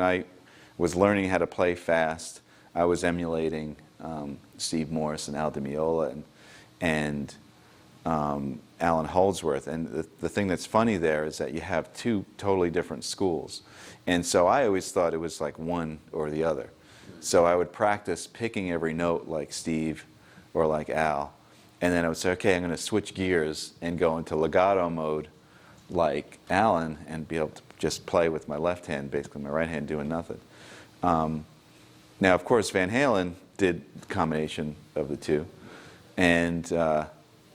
I was learning how to play fast, I was emulating Steve Morse and Al Di Meola and Alan Holdsworth. And the thing that's funny there is that you have two totally different schools. And so I always thought it was like one or the other. So I would practice picking every note like Steve or like Al. And then I would say, okay, I'm going to switch gears and go into legato mode like Alan and be able to just play with my left hand, basically my right hand doing nothing. Now, of course, Van Halen did the combination of the two. And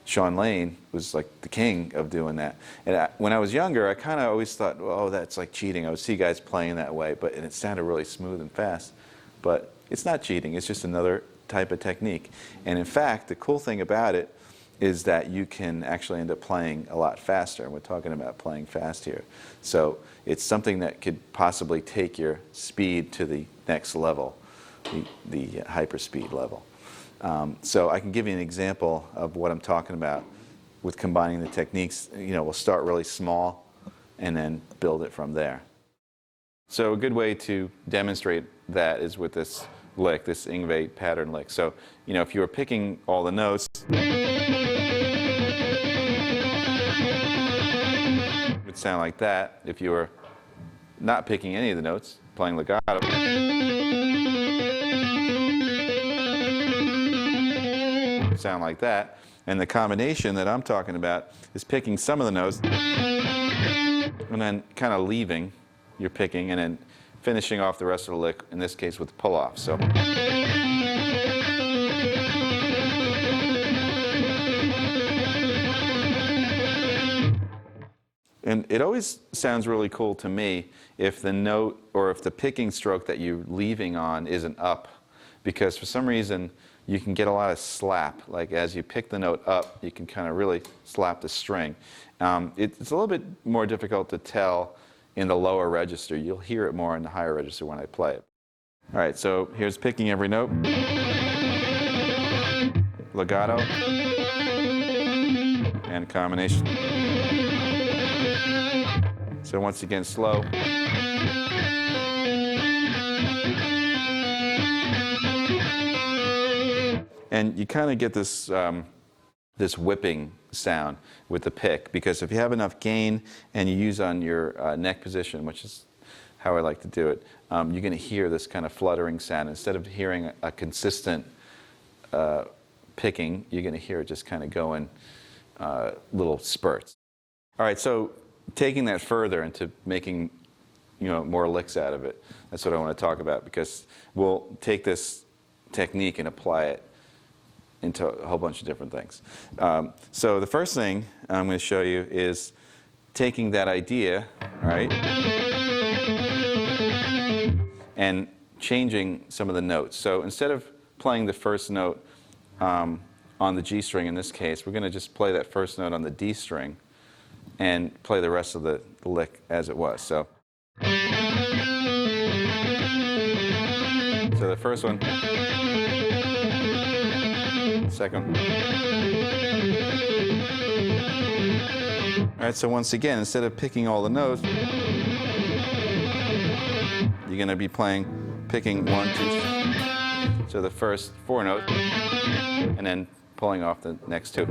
Sean Lane was like the king of doing that. And when I was younger, I kind of always thought, well, oh, that's like cheating. I would see guys playing that way, and it sounded really smooth and fast. But it's not cheating. It's just another type of technique. And in fact, the cool thing about it is that you can actually end up playing a lot faster. And we're talking about playing fast here. So it's something that could possibly take your speed to the next level, the hyperspeed level. So I can give you an example of what I'm talking about with combining the techniques. We'll start really small and then build it from there. So a good way to demonstrate that is with this lick, this Yngwie pattern lick. So, if you were picking all the notes, it would sound like that. If you were not picking any of the notes, playing legato, sound like that. And the combination that I'm talking about is picking some of the notes and then kind of leaving your picking and then finishing off the rest of the lick, in this case with pull-off. So and it always sounds really cool to me if the note or if the picking stroke that you're leaving on isn't up, because for some reason you can get a lot of slap. Like as you pick the note up, you can kind of really slap the string. It's a little bit more difficult to tell in the lower register. You'll hear it more in the higher register when I play it. All right, so here's picking every note. Legato. And combination. So once again, slow. And you kind of get this this whipping sound with the pick, because if you have enough gain and you use on your neck position, which is how I like to do it, you're going to hear this kind of fluttering sound. Instead of hearing a consistent picking, you're going to hear it just kind of go in little spurts. All right, so taking that further into making more licks out of it, that's what I want to talk about, because we'll take this technique and apply it into a whole bunch of different things. So the first thing I'm going to show you is taking that idea, right, and changing some of the notes. So instead of playing the first note on the G string in this case, we're going to just play that first note on the D string and play the rest of the lick as it was. So the first one, second. All right, so once again, instead of picking all the notes, you're going to be picking 1, 2, so the first 4 notes, and then pulling off the next 2.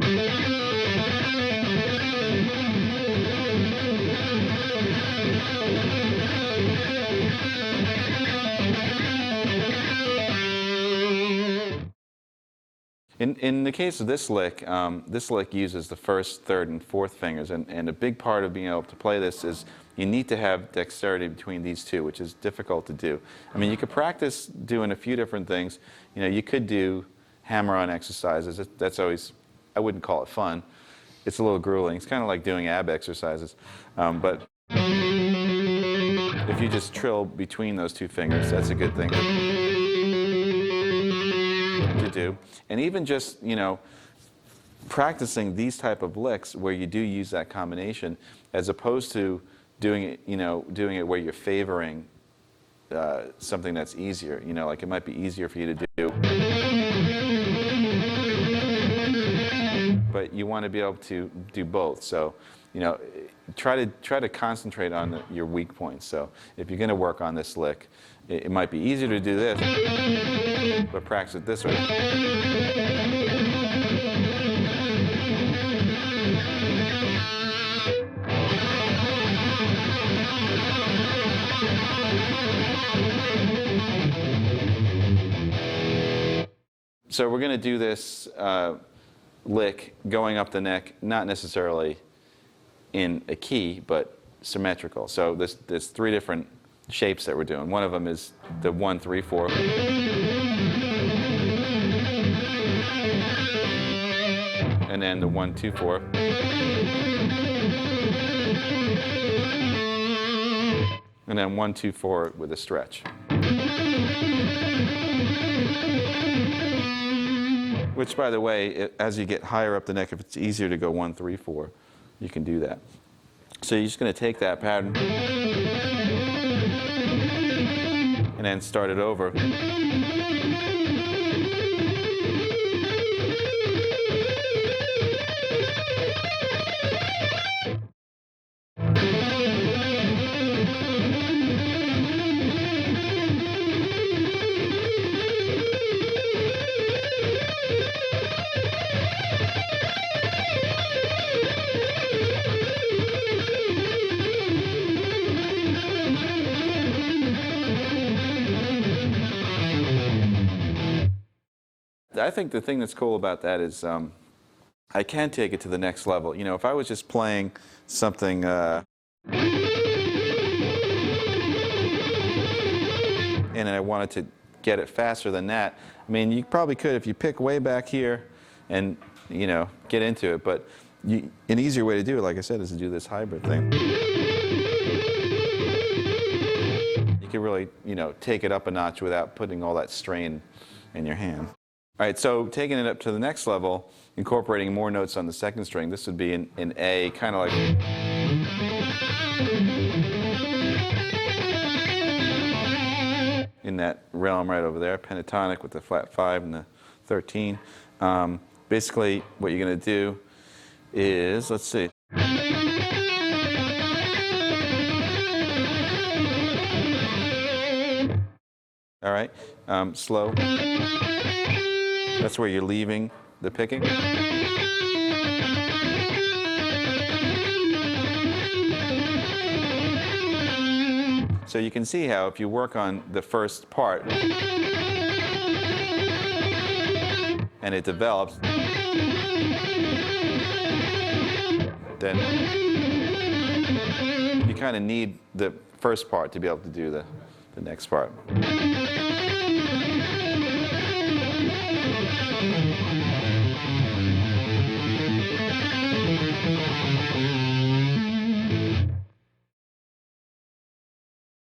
In the case of this lick uses the first, third, and fourth fingers, and a big part of being able to play this is you need to have dexterity between these two, which is difficult to do. I mean, you could practice doing a few different things. You could do hammer-on exercises. That's always, I wouldn't call it fun. It's a little grueling. It's kind of like doing ab exercises. But if you just trill between those two fingers, that's a good thing to do. And even just, practicing these type of licks where you do use that combination, as opposed to doing it, doing it where you're favoring something that's easier. Like it might be easier for you to do, but you want to be able to do both. So you know, try to concentrate on your weak points. So if you're going to work on this lick, it might be easier to do this, but practice it this way. So we're going to do this lick going up the neck, not necessarily in a key, but symmetrical. So there's three different shapes that we're doing. One of them is the 1, 3, 4. And then the 1, 2, 4. And then 1, 2, 4 with a stretch. Which, by the way, as you get higher up the neck, if it's easier to go 1, 3, 4, you can do that. So you're just going to take that pattern and then start it over. I think the thing that's cool about that is I can take it to the next level. You know, if I was just playing something and I wanted to get it faster than that, I mean, you probably could if you pick way back here and, you know, get into it. But an easier way to do it, like I said, is to do this hybrid thing. You can really, you know, take it up a notch without putting all that strain in your hand. All right, so taking it up to the next level, incorporating more notes on the second string. This would be in A, kind of like... in that realm right over there, pentatonic with the flat 5 and the 13. Basically, what you're going to do is, let's see. All right, slow. That's where you're leaving the picking. So you can see how if you work on the first part and it develops, then you kind of need the first part to be able to do the next part.